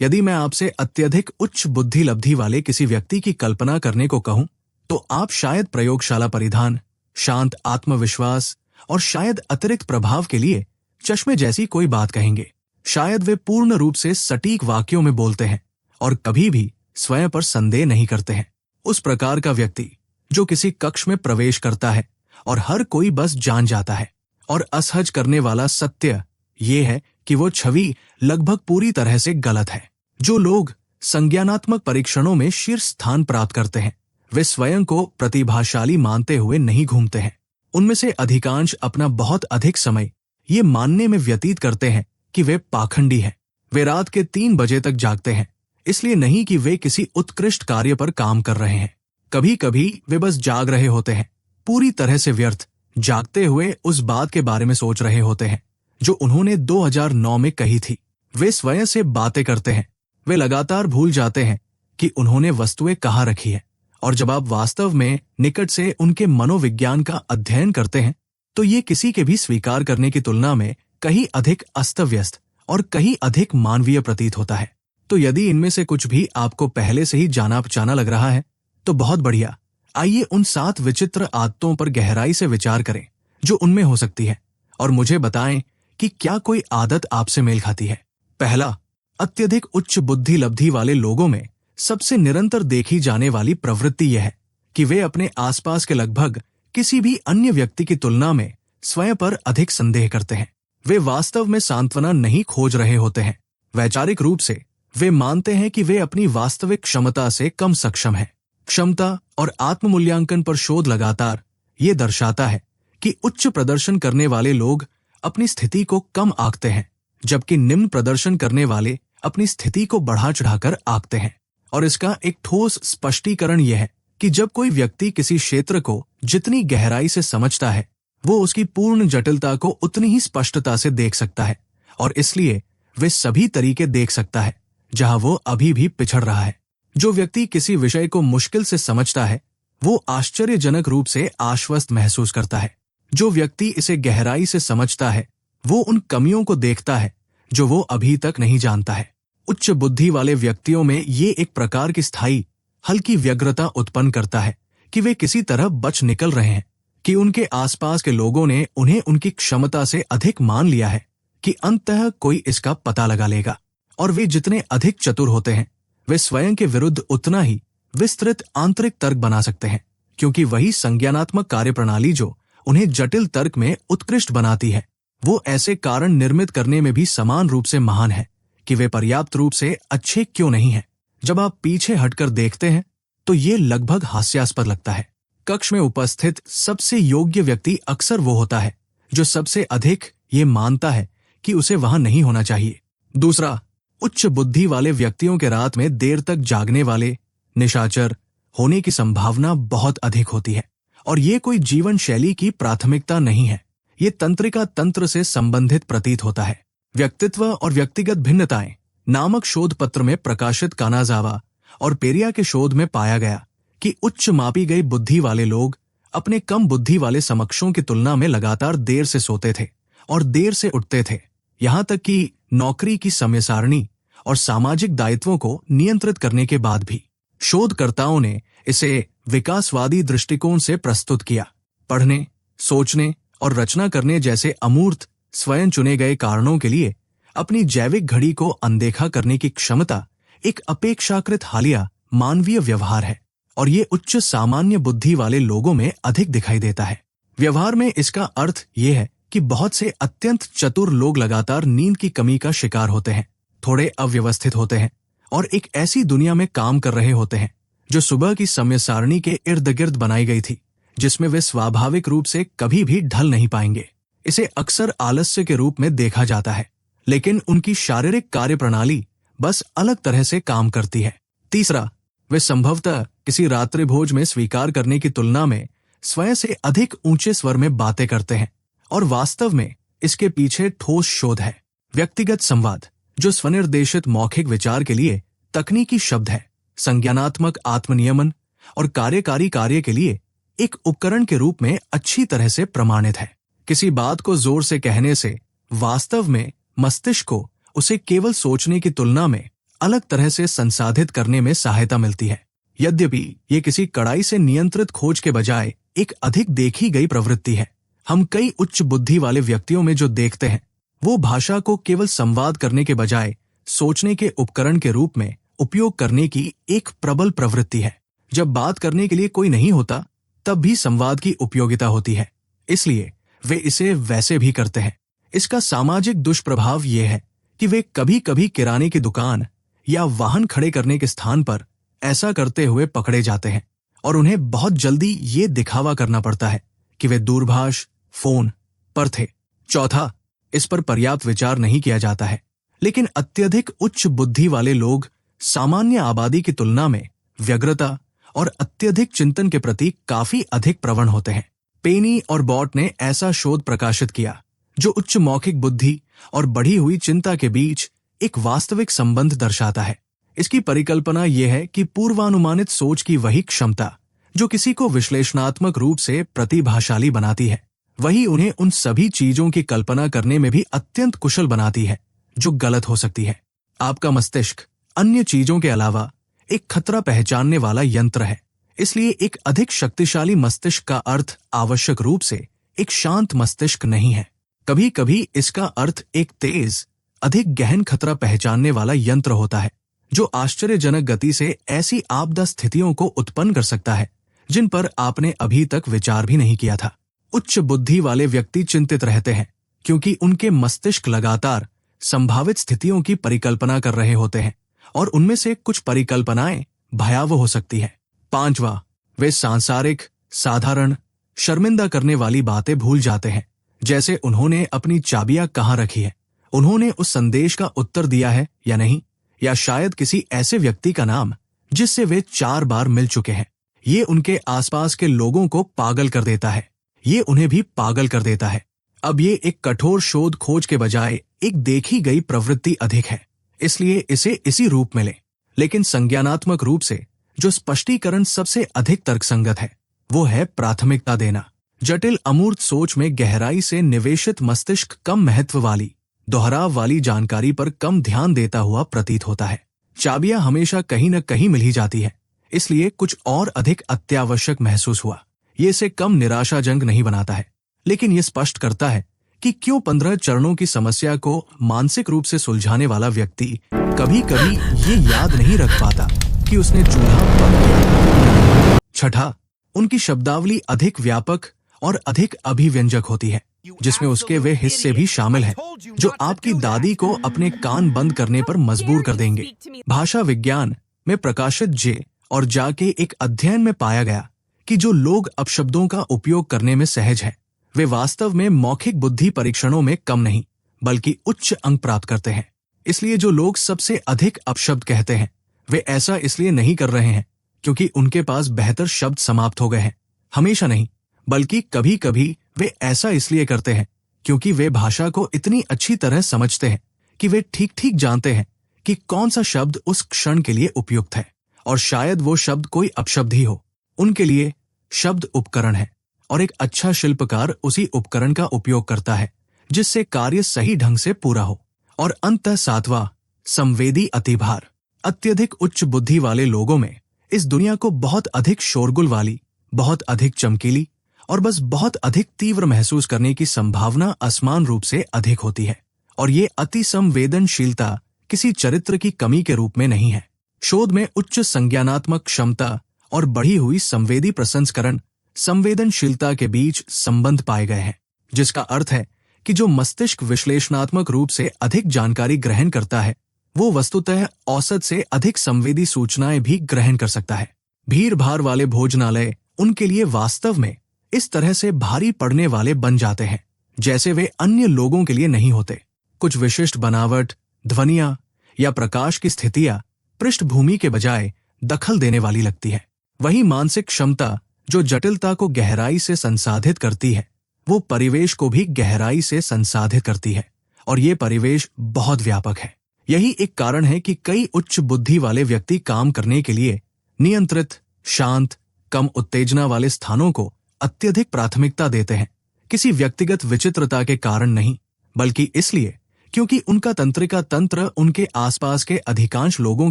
यदि मैं आपसे अत्यधिक उच्च बुद्धि लब्धि वाले किसी व्यक्ति की कल्पना करने को कहूं, तो आप शायद प्रयोगशाला परिधान, शांत आत्मविश्वास और शायद अतिरिक्त प्रभाव के लिए चश्मे जैसी कोई बात कहेंगे। शायद वे पूर्ण रूप से सटीक वाक्यों में बोलते हैं और कभी भी स्वयं पर संदेह नहीं करते हैं। उस प्रकार का व्यक्ति जो किसी कक्ष में प्रवेश करता है और हर कोई बस जान जाता है, और असहज करने वाला सत्य ये है कि वो छवि लगभग पूरी तरह से गलत है। जो लोग संज्ञानात्मक परीक्षणों में शीर्ष स्थान प्राप्त करते हैं, वे स्वयं को प्रतिभाशाली मानते हुए नहीं घूमते हैं। उनमें से अधिकांश अपना बहुत अधिक समय ये मानने में व्यतीत करते हैं कि वे पाखंडी हैं। वे रात के 3 बजे तक जागते हैं, इसलिए नहीं कि वे किसी उत्कृष्ट कार्य पर काम कर रहे हैं। कभी कभी वे बस जाग रहे होते हैं, पूरी तरह से व्यर्थ, जागते हुए उस बात के बारे में सोच रहे होते हैं जो उन्होंने 2009 में कही थी। वे स्वयं से बातें करते हैं। वे लगातार भूल जाते हैं कि उन्होंने वस्तुएं कहाँ रखी है, और जब आप वास्तव में निकट से उनके मनोविज्ञान का अध्ययन करते हैं, तो ये किसी के भी स्वीकार करने की तुलना में कहीं अधिक अस्तव्यस्त और कहीं अधिक मानवीय प्रतीत होता है। तो यदि इनमें से कुछ भी आपको पहले से ही जाना पहचाना लग रहा है, तो बहुत बढ़िया। आइए उन 7 विचित्र आदतों पर गहराई से विचार करें जो उनमें हो सकती है, और मुझे बताएं कि क्या कोई आदत आपसे मेल खाती है। पहला, अत्यधिक उच्च बुद्धि लब्धि वाले लोगों में सबसे निरंतर देखी जाने वाली प्रवृत्ति यह है कि वे अपने आसपास के लगभग किसी भी अन्य व्यक्ति की तुलना में स्वयं पर अधिक संदेह करते हैं। वे वास्तव में सांत्वना नहीं खोज रहे होते हैं। वैचारिक रूप से वे मानते हैं कि वे अपनी वास्तविक क्षमता से कम सक्षम हैं। क्षमता और आत्ममूल्यांकन पर शोध लगातार ये दर्शाता है कि उच्च प्रदर्शन करने वाले लोग अपनी स्थिति को कम आंकते हैं, जबकि निम्न प्रदर्शन करने वाले अपनी स्थिति को बढ़ा चढ़ाकर आंकते हैं। और इसका एक ठोस स्पष्टीकरण यह है कि जब कोई व्यक्ति किसी क्षेत्र को जितनी गहराई से समझता है, वो उसकी पूर्ण जटिलता को उतनी ही स्पष्टता से देख सकता है, और इसलिए वे सभी तरीके देख सकता है जहां वो अभी भी पिछड़ रहा है। जो व्यक्ति किसी विषय को मुश्किल से समझता है, वो आश्चर्यजनक रूप से आश्वस्त महसूस करता है। जो व्यक्ति इसे गहराई से समझता है, वो उन कमियों को देखता है जो वो अभी तक नहीं जानता है। उच्च बुद्धि वाले व्यक्तियों में ये एक प्रकार की स्थायी हल्की व्यग्रता उत्पन्न करता है कि वे किसी तरह बच निकल रहे हैं, कि उनके आसपास के लोगों ने उन्हें उनकी क्षमता से अधिक मान लिया है कि अंततः कोई इसका पता लगा लेगा। और वे जितने अधिक चतुर होते हैं, वे स्वयं के विरुद्ध उतना ही विस्तृत आंतरिक तर्क बना सकते हैं, क्योंकि वही संज्ञानात्मक कार्यप्रणाली जो उन्हें जटिल तर्क में उत्कृष्ट बनाती है, वो ऐसे कारण निर्मित करने में भी समान रूप से महान है कि वे पर्याप्त रूप से अच्छे क्यों नहीं हैं। जब आप पीछे हटकर देखते हैं, तो ये लगभग हास्यास्पद लगता है। कक्ष में उपस्थित सबसे योग्य व्यक्ति अक्सर वो होता है जो सबसे अधिक ये मानता है कि उसे वहां नहीं होना चाहिए। दूसरा, उच्च बुद्धि वाले व्यक्तियों के रात में देर तक जागने वाले निशाचर होने की संभावना बहुत अधिक होती है, और ये कोई जीवन शैली की प्राथमिकता नहीं है। ये तंत्रिका तंत्र से संबंधित प्रतीत होता है। व्यक्तित्व और व्यक्तिगत भिन्नताएं नामक शोध पत्र में प्रकाशित कानाजावा और पेरिया के शोध में पाया गया कि उच्च मापी गई बुद्धि वाले लोग अपने कम बुद्धि वाले समकक्षों की तुलना में लगातार देर से सोते थे और देर से उठते थे, यहाँ तक कि नौकरी की समय सारणी और सामाजिक दायित्वों को नियंत्रित करने के बाद भी। शोधकर्ताओं ने इसे विकासवादी दृष्टिकोण से प्रस्तुत किया। पढ़ने, सोचने और रचना करने जैसे अमूर्त स्वयं चुने गए कारणों के लिए अपनी जैविक घड़ी को अनदेखा करने की क्षमता एक अपेक्षाकृत हालिया मानवीय व्यवहार है, और ये उच्च सामान्य बुद्धि वाले लोगों में अधिक दिखाई देता है। व्यवहार में इसका अर्थ ये है कि बहुत से अत्यंत चतुर लोग लगातार नींद की कमी का शिकार होते हैं, थोड़े अव्यवस्थित होते हैं और एक ऐसी दुनिया में काम कर रहे होते हैं जो सुबह की समय सारणी के इर्द गिर्द बनाई गई थी, जिसमें वे स्वाभाविक रूप से कभी भी ढल नहीं पाएंगे। इसे अक्सर आलस्य के रूप में देखा जाता है, लेकिन उनकी शारीरिक कार्यप्रणाली बस अलग तरह से काम करती है। तीसरा, वे संभवतः किसी रात्रिभोज में स्वीकार करने की तुलना में स्वयं से अधिक ऊंचे स्वर में बातें करते हैं, और वास्तव में इसके पीछे ठोस शोध है। व्यक्तिगत संवाद, जो स्वनिर्देशित मौखिक विचार के लिए तकनीकी शब्द है, संज्ञानात्मक आत्मनियमन और कार्यकारी कार्य के लिए एक उपकरण के रूप में अच्छी तरह से प्रमाणित है। किसी बात को जोर से कहने से वास्तव में मस्तिष्क को उसे केवल सोचने की तुलना में अलग तरह से संसाधित करने में सहायता मिलती है। यद्यपि ये किसी कड़ाई से नियंत्रित खोज के बजाय एक अधिक देखी गई प्रवृत्ति है। हम कई उच्च बुद्धि वाले व्यक्तियों में जो देखते हैं वो भाषा को केवल संवाद करने के बजाय सोचने के उपकरण के रूप में उपयोग करने की एक प्रबल प्रवृत्ति है। जब बात करने के लिए कोई नहीं होता तब भी संवाद की उपयोगिता होती है, इसलिए वे इसे वैसे भी करते हैं। इसका सामाजिक दुष्प्रभाव ये है कि वे कभी कभी किराने की दुकान या वाहन खड़े करने के स्थान पर ऐसा करते हुए पकड़े जाते हैं और उन्हें बहुत जल्दी ये दिखावा करना पड़ता है कि वे दूरभाष फोन पर थे। चौथा, इस पर पर्याप्त विचार नहीं किया जाता है, लेकिन अत्यधिक उच्च बुद्धि वाले लोग सामान्य आबादी की तुलना में व्यग्रता और अत्यधिक चिंतन के प्रति काफी अधिक प्रवण होते हैं। पेनी और बॉट ने ऐसा शोध प्रकाशित किया जो उच्च मौखिक बुद्धि और बढ़ी हुई चिंता के बीच एक वास्तविक संबंध दर्शाता है। इसकी परिकल्पना यह है कि पूर्वानुमानित सोच की वही क्षमता जो किसी को विश्लेषणात्मक रूप से प्रतिभाशाली बनाती है, वही उन्हें उन सभी चीजों की कल्पना करने में भी अत्यंत कुशल बनाती है जो गलत हो सकती है। आपका मस्तिष्क अन्य चीजों के अलावा एक खतरा पहचानने वाला यंत्र है, इसलिए एक अधिक शक्तिशाली मस्तिष्क का अर्थ आवश्यक रूप से एक शांत मस्तिष्क नहीं है। कभी कभी इसका अर्थ एक तेज, अधिक गहन खतरा पहचानने वाला यंत्र होता है जो आश्चर्यजनक गति से ऐसी आपदा स्थितियों को उत्पन्न कर सकता है जिन पर आपने अभी तक विचार भी नहीं किया था। उच्च बुद्धि वाले व्यक्ति चिंतित रहते हैं क्योंकि उनके मस्तिष्क लगातार संभावित स्थितियों की परिकल्पना कर रहे होते हैं और उनमें से कुछ परिकल्पनाएं भयावह हो सकती है। पांचवा, वे सांसारिक, साधारण, शर्मिंदा करने वाली बातें भूल जाते हैं, जैसे उन्होंने अपनी चाबियां कहाँ रखी है, उन्होंने उस संदेश का उत्तर दिया है या नहीं, या शायद किसी ऐसे व्यक्ति का नाम जिससे वे 4 बार मिल चुके हैं। ये उनके आसपास के लोगों को पागल कर देता है, ये उन्हें भी पागल कर देता है। अब ये एक कठोर शोध खोज के बजाय एक देखी गई प्रवृत्ति अधिक है, इसलिए इसे इसी रूप में लें। लेकिन संज्ञानात्मक रूप से जो स्पष्टीकरण सबसे अधिक तर्कसंगत है वो है प्राथमिकता देना। जटिल अमूर्त सोच में गहराई से निवेशित मस्तिष्क कम महत्व वाली, दोहराव वाली जानकारी पर कम ध्यान देता हुआ प्रतीत होता है। चाबियां हमेशा कहीं न कहीं मिल ही जाती है, इसलिए कुछ और अधिक अत्यावश्यक महसूस हुआ। ये इसे कम निराशाजनक नहीं बनाता है, लेकिन ये स्पष्ट करता है कि क्यों 15 चरणों की समस्या को मानसिक रूप से सुलझाने वाला व्यक्ति कभी कभी ये याद नहीं रख पाता कि उसने चूल्हा बंद किया था। छठा, उनकी शब्दावली अधिक व्यापक और अधिक अभिव्यंजक होती है, जिसमें उसके वे हिस्से भी शामिल हैं जो आपकी दादी को अपने कान बंद करने पर मजबूर कर देंगे। भाषा विज्ञान में प्रकाशित जे और जा के एक अध्ययन में पाया गया कि जो लोग अपशब्दों का उपयोग करने में सहज हैं, वे वास्तव में मौखिक बुद्धि परीक्षणों में कम नहीं बल्कि उच्च अंक प्राप्त करते हैं। इसलिए जो लोग सबसे अधिक अपशब्द कहते हैं वे ऐसा इसलिए नहीं कर रहे हैं क्योंकि उनके पास बेहतर शब्द समाप्त हो गए हैं, हमेशा नहीं, बल्कि कभी कभी वे ऐसा इसलिए करते हैं क्योंकि वे भाषा को इतनी अच्छी तरह समझते हैं कि वे ठीक ठीक जानते हैं कि कौन सा शब्द उस क्षण के लिए उपयुक्त है, और शायद वो शब्द कोई अपशब्द ही हो। उनके लिए शब्द उपकरण है और एक अच्छा शिल्पकार उसी उपकरण का उपयोग करता है जिससे कार्य सही ढंग से पूरा हो। और अंततः सातवां, संवेदी अतिभार। अत्यधिक उच्च बुद्धि वाले लोगों में इस दुनिया को बहुत अधिक शोरगुल वाली, बहुत अधिक चमकीली और बस बहुत अधिक तीव्र महसूस करने की संभावना असमान रूप से अधिक होती है, और ये अति संवेदनशीलता किसी चरित्र की कमी के रूप में नहीं है। शोध में उच्च संज्ञानात्मक क्षमता और बढ़ी हुई संवेदी प्रसंस्करण संवेदनशीलता के बीच संबंध पाए गए हैं, जिसका अर्थ है कि जो मस्तिष्क विश्लेषणात्मक रूप से अधिक जानकारी ग्रहण करता है वो वस्तुतः औसत से अधिक संवेदी सूचनाएं भी ग्रहण कर सकता है। भीड़ भाड़ वाले भोजनालय उनके लिए वास्तव में इस तरह से भारी पड़ने वाले बन जाते हैं जैसे वे अन्य लोगों के लिए नहीं होते। कुछ विशिष्ट बनावट, ध्वनियां या प्रकाश की स्थितियां पृष्ठभूमि के बजाय दखल देने वाली लगती है। वही मानसिक क्षमता जो जटिलता को गहराई से संसाधित करती है वो परिवेश को भी गहराई से संसाधित करती है, और ये परिवेश बहुत व्यापक है। यही एक कारण है कि कई उच्च बुद्धि वाले व्यक्ति काम करने के लिए नियंत्रित, शांत, कम उत्तेजना वाले स्थानों को अत्यधिक प्राथमिकता देते हैं, किसी व्यक्तिगत विचित्रता के कारण नहीं, बल्कि इसलिए क्योंकि उनका तंत्रिका तंत्र उनके आसपास के अधिकांश लोगों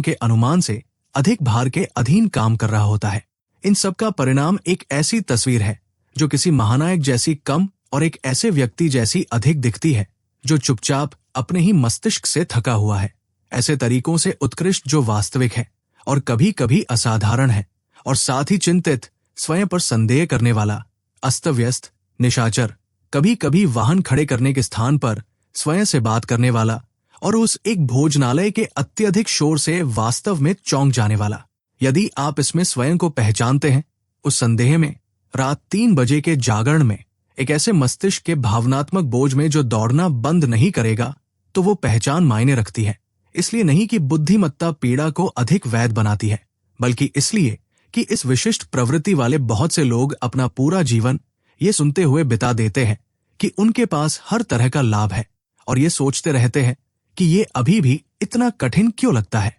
के अनुमान से अधिक भार के अधीन काम कर रहा होता है। इन सब का परिणाम एक ऐसी तस्वीर है जो किसी महानायक जैसी कम और एक ऐसे व्यक्ति जैसी अधिक दिखती है जो चुपचाप अपने ही मस्तिष्क से थका हुआ है। ऐसे तरीकों से उत्कृष्ट जो वास्तविक है और कभी कभी असाधारण है और साथ ही चिंतित, स्वयं पर संदेह करने वाला, अस्त व्यस्त, निशाचर, कभी कभी वाहन खड़े करने के स्थान पर स्वयं से बात करने वाला और उस एक भोजनालय के अत्यधिक शोर से वास्तव में चौंक जाने वाला। यदि आप इसमें स्वयं को पहचानते हैं, उस संदेह में, रात 3 बजे के जागरण में, एक ऐसे मस्तिष्क के भावनात्मक बोझ में जो दौड़ना बंद नहीं करेगा, तो वो पहचान मायने रखती है। इसलिए नहीं कि बुद्धिमत्ता पीड़ा को अधिक वैध बनाती है, बल्कि इसलिए कि इस विशिष्ट प्रवृत्ति वाले बहुत से लोग अपना पूरा जीवन ये सुनते हुए बिता देते हैं कि उनके पास हर तरह का लाभ है और ये सोचते रहते हैं कि ये अभी भी इतना कठिन क्यों लगता है।